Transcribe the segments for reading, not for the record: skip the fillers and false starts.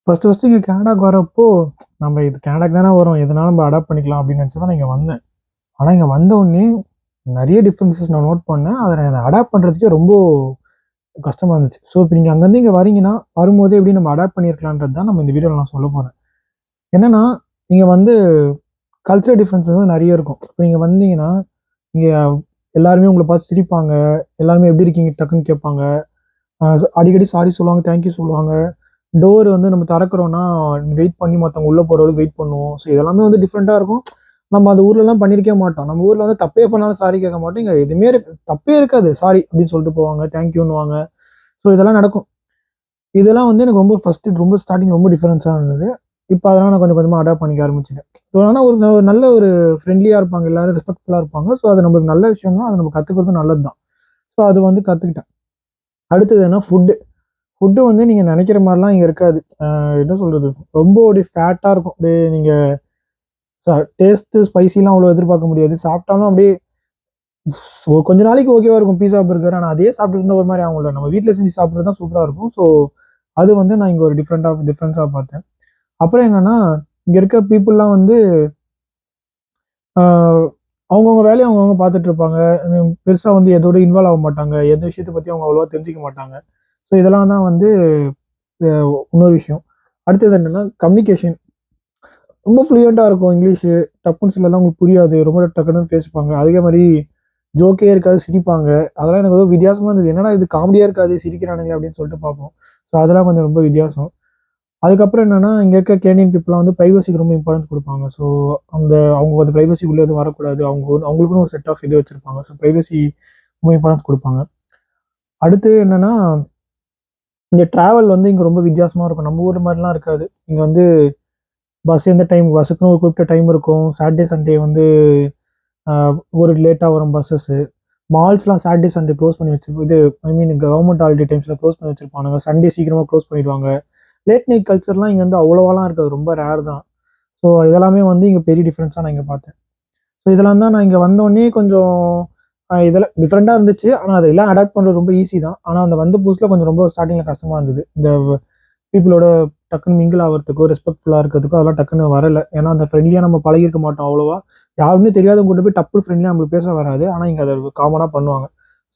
First இங்கே கனடாக்கு வரப்போ, நம்ம இது கனடாக்கு தானே வரோம். எதுனாலும் நம்ம அடாப்ட் பண்ணிக்கலாம் அப்படின்னு நினச்சு தான் நான் இங்க வந்தேன். ஆனா இங்க வந்தோனே நெறைய டிஃபரன்ஸஸ் நான் நோட் பண்ணேன். அத நான் அடாப்ட் பண்றதுக்கே ரொம்ப கஷ்டமா இருந்துச்சு. ஸோ இப்ப நீங்க அங்கருந்து இங்க வரீங்கன்னா, வரும்போதே எப்படி நம்ம அடாப்ட் பண்ணியிருக்கலான்றது தான் நம்ம இந்த வீடியோல நான் சொல்ல போறேன். என்னன்னா, இங்க வந்து கல்ச்சர் டிஃபரன்ஸ் வந்து நெறைய இருக்கும். இப்ப நீங்க வந்தீங்கன்னா, இங்க எல்லாருமே உங்கள பார்த்து சிரிப்பாங்க. எல்லாருமே எப்படி இருக்கீங்க? டக்குன்னு கேட்பாங்க. அடிக்கடி சாரி சொல்லுவாங்க, தேங்க் யூ சொல்லுவாங்க. டோர் வந்து நம்ம திறக்கிறோம்னா, வெயிட் பண்ணி மத்தவங்க உள்ள போற வரைக்கும் வெயிட் பண்ணுவோம். ஸோ இதெல்லாமே வந்து டிஃப்ரெண்ட்டா இருக்கும். நம்ம அந்த ஊர்லலாம் பண்ணியிருக்கவே மாட்டோம். நம்ம ஊர்ல வந்து தப்பே பண்ணாலும் சாரி கேட்க மாட்டோம். இங்க எதுவுமே தப்பே இருக்காது. சாரி அப்படின்னு சொல்லிட்டு போவாங்க. தேங்க் யூன்னுவாங்க. ஸோ இதெல்லாம் நடக்கும். இதெல்லாம் வந்து எனக்கு ரொம்ப ஃபர்ஸ்ட்டு ரொம்ப ஸ்டார்ட்டிங் ரொம்ப டிஃபரன்ஸா இருந்தது. இப்ப அதெல்லாம் நான் கொஞ்சம் கொஞ்சமா அடாப்ட் பண்ணிக்க ஆரம்பிச்சுட்டேன். ஸோ ஆனா ஒரு நல்ல ஒரு ஃப்ரெண்ட்லியா இருப்பாங்க. எல்லாரும் ரெஸ்பெக்ட்ஃபுல்லா இருப்பாங்க. ஸோ அது நம்மளுக்கு நல்ல விஷயம் தான். அத நம்ம கத்துக்கிறதும் நல்லது தான். ஸோ அது வந்து கத்துக்கிட்டேன். அடுத்தது என்ன ஃபுட்டு. ஃபுட்டு வந்து நீங்க நெனைக்கிற மாரிலாம் இங்க இருக்காது. என்ன சொல்றது? ரொம்ப அப்படியே ஃபேட்டா இருக்கும். அப்படியே நீங்க டேஸ்ட்டு, ஸ்பைசிலாம் அவ்வளோ எதிர்பார்க்க முடியாது. சாப்பிட்டாலும் அப்படியே கொஞ்ச நாளைக்கு ஓகேவா இருக்கும் பீஸா, பர்கர். ஆனா அதையே சாப்பிட்டு இருந்தா ஒரு மாரி ஆகும்ல. நம்ம வீட்ல செஞ்சு சாப்பிடுறது தான் சூப்பரா இருக்கும். ஸோ அது வந்து நான் இங்க ஒரு டிஃபரன்ஸா பார்த்தேன். அப்புறம் என்னன்னா, இங்க இருக்க பீப்பிள்லாம் வந்து ஆ அவங்கவங்க வேலைய அவங்கவங்க பார்த்துட்டு இருப்பாங்க. பெருசா வந்து எதோட இன்வால்வ் ஆக மாட்டாங்க. எந்த விஷயத்த பத்தி அவங்க அவ்வளவா தெரிஞ்சுக்க மாட்டாங்க. ஸோ இதெல்லாம் தான் வந்து அ இன்னொரு விஷயம். அடுத்தது என்னன்னா, கம்யூனிகேஷன். ரொம்ப ஃப்ளூயன்ட்டா இருக்கும் இங்கிலீஷு. டப்புன்னு சிலதெல்லாம் உங்களுக்கு புரியாது. ரொம்ப டக்குன்னு பேசிப்பாங்க. அதே மாரி ஜோக்கே இருக்காது, சிரிப்பாங்க. அதெல்லாம் எனக்கு ஏதோ வித்தியாசமா இருந்தது. என்னடா இது காமெடியா இருக்காது, சிரிக்கிறானுங்களே அப்படின்னு சொல்லிட்டு பார்ப்போம். ஸோ அதெல்லாம் கொஞ்சம் ரொம்ப வித்தியாசம். அதுக்கப்புறம் என்னன்னா, இங்க இருக்க கேனியன் பீப்பிள்லாம் வந்து பிரைவசிக்கு ரொம்ப இம்பார்ட்டன்ஸ் குடுப்பாங்க. ஸோ அவங்க வந்து பிரைவசிக்குள்ள எதுவும் வரக்கூடாது. அவங்களுக்குன்னு ஒரு செட் ஆஃப் இது வச்சிருப்பாங்க. ஸோ பிரைவசி ரொம்ப இம்பார்ட்டன்ஸ் குடுப்பாங்க. அடுத்து என்னன்னா, இங்க டிராவல் வந்து இங்க ரொம்ப வித்தியாசமா இருக்கும். நம்ம ஊர் மாரிலாம் இருக்காது. இங்க வந்து பஸ் எந்த டைம் பஸ்ஸுக்குன்னு ஒரு குறிப்பிட்ட டைம் இருக்கும். சாட்டர்டே, சண்டே வந்து அ ஒரு லேட்டா வரும் பஸ்ஸஸு. மால்ஸ்லாம் சாட்டர்டே, சண்டே க்ளோஸ் பண்ணி இது ஐ மீன் கவர்மெண்ட் ஹாலிடே டைம்ஸ்ல க்ளோஸ் பண்ணி வச்சிருப்பானுங்க. சண்டே சீக்கிரமா க்ளோஸ் பண்ணிடுவாங்க. லேட் நைட் கல்ச்சர்லாம் இங்க வந்து அவ்வளவாலாம் இருக்காது. ரொம்ப ரேர் தான். ஸோ இதெல்லாமே வந்து இங்க பெரிய டிஃபரன்ஸா நான் இங்க பார்த்தேன். ஸோ இதெல்லாம் தான் நான் இங்க வந்தோனே கொஞ்சம் இதெல்லாம் டிஃபரெண்ட்டா இருந்துச்சு. ஆனா அதெல்லாம் அடாப்ட் பண்றது ரொம்ப ஈஸி தான். ஆனா அந்த வந்த புதுசுல கொஞ்சம் ரொம்ப ஸ்டார்ட்டிங்ல கஷ்டமா இருந்தது. இந்த பீப்பிளோட டக்குன்னு மிங்கிள் ஆவறதுக்கோ, ரெஸ்பெக்ட்ஃபுல்லா இருக்கிறதுக்கோ அதெல்லாம் டக்குன்னு வரல. ஏன்னா அந்த ஃப்ரெண்ட்லியா நம்ம பழகியிருக்க மாட்டோம் அவ்வளவா. யாருமே தெரியாதவங்க கிட்ட போய் டப்புன்னு ஃப்ரெண்ட்லியா நம்மளுக்கு பேச வராது. ஆனா இங்க அத காமனா பண்ணுவாங்க.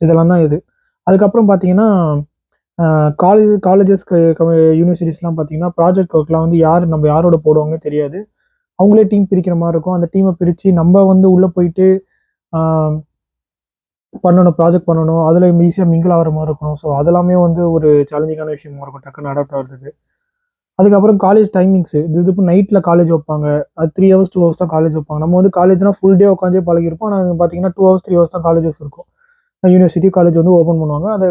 இதெல்லாம் தான் இது. அதுக்கப்புறம் பார்த்தீங்கன்னா, காலேஜஸ் யூனிவர்சிட்டீஸ்லாம் பார்த்தீங்கன்னா, ப்ராஜெக்ட் ஒர்க்லாம் வந்து நம்ம யாரோட போடுவாங்கன்னே தெரியாது. அவங்களே டீம் பிரிக்கிற மாரி இருக்கும். அந்த டீம பிரிச்சு நம்ம வந்து உள்ள போயிட்டு ஆ பண்ணணும், ப்ராஜெக்ட் பண்ணணும். அதுல ஈஸியா மிங்கிள் ஆகுற மாரி இருக்கணும். ஸோ அதெல்லாமே வந்து ஒரு சேலஞ்சிங்கான விஷயமா இருக்கும். டக்குன்னு அடாப்ட் ஆகுறதுக்கு. அதுக்கப்புறம் காலேஜ் டைமிங்ஸ். இது இப்போ நைட்ல காலேஜ் வைப்பாங்க. அது 3 ஹவர்ஸ், 2 ஹவர்ஸ் தான் காலேஜ் வைப்பாங்க. நம்ம வந்து காலேஜ்னா ஃபுல் டே உட்காந்தே பழகியிருப்போம். ஆனா பார்த்தீங்கன்னா 2 ஹவர்ஸ், 3 ஹவர்ஸ் தான் காலேஜஸ் இருக்கும். யூனிவர்சிட்டி, காலேஜ் வந்து ஓப்பன் பண்ணுவாங்க. அது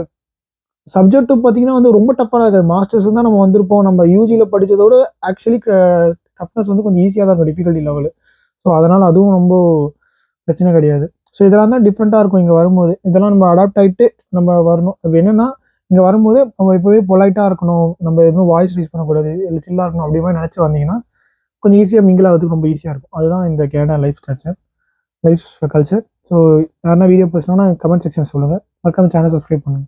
சப்ஜெக்ட்டும் பார்த்தீங்கன்னா வந்து ரொம்ப டஃப்பா இருக்காது. மாஸ்டர்ஸ் தான் நம்ம வந்திருப்போம். நம்ம யூஜில படிச்சதோட ஆக்சுவலி டஃப்னஸ் வந்து கொஞ்சம் ஈஸியா தான் இருக்கும் டிஃபிகல்டி லெவலு. ஸோ அதனால அதுவும் ரொம்ப பிரச்சனை கிடையாது. ஸோ இதெல்லாம் தான் டிஃப்ரெண்ட்டா இருக்கும் இங்க வரும்போது. இதெல்லாம் நம்ம அடாப்ட் ஆயிட்டு நம்ம வரணும். அது என்னன்னா, இங்க வரும்போது நம்ம இப்பவே பொலைட்டா இருக்கணும். நம்ம எதுவும் வாய்ஸ் ரைஸ் பண்ணக்கூடாது. இல்ல சில்லா இருக்கணும். அப்படி மாரி நெனச்சு வந்தீங்கன்னா, கொஞ்சம் ஈஸியா மிங்கிள் ஆகுறதுக்கு ரொம்ப ஈஸியா இருக்கும். அதுதான் இந்த கனடா லைஃப் கல்ச்சர். ஸோ யாருன்னா வீடியோ பேசணும்னா கமெண்ட் செக்ஷன் சொல்லுங்க. மறக்காம சேனல் சப்ஸ்கிரைப் பண்ணுங்க.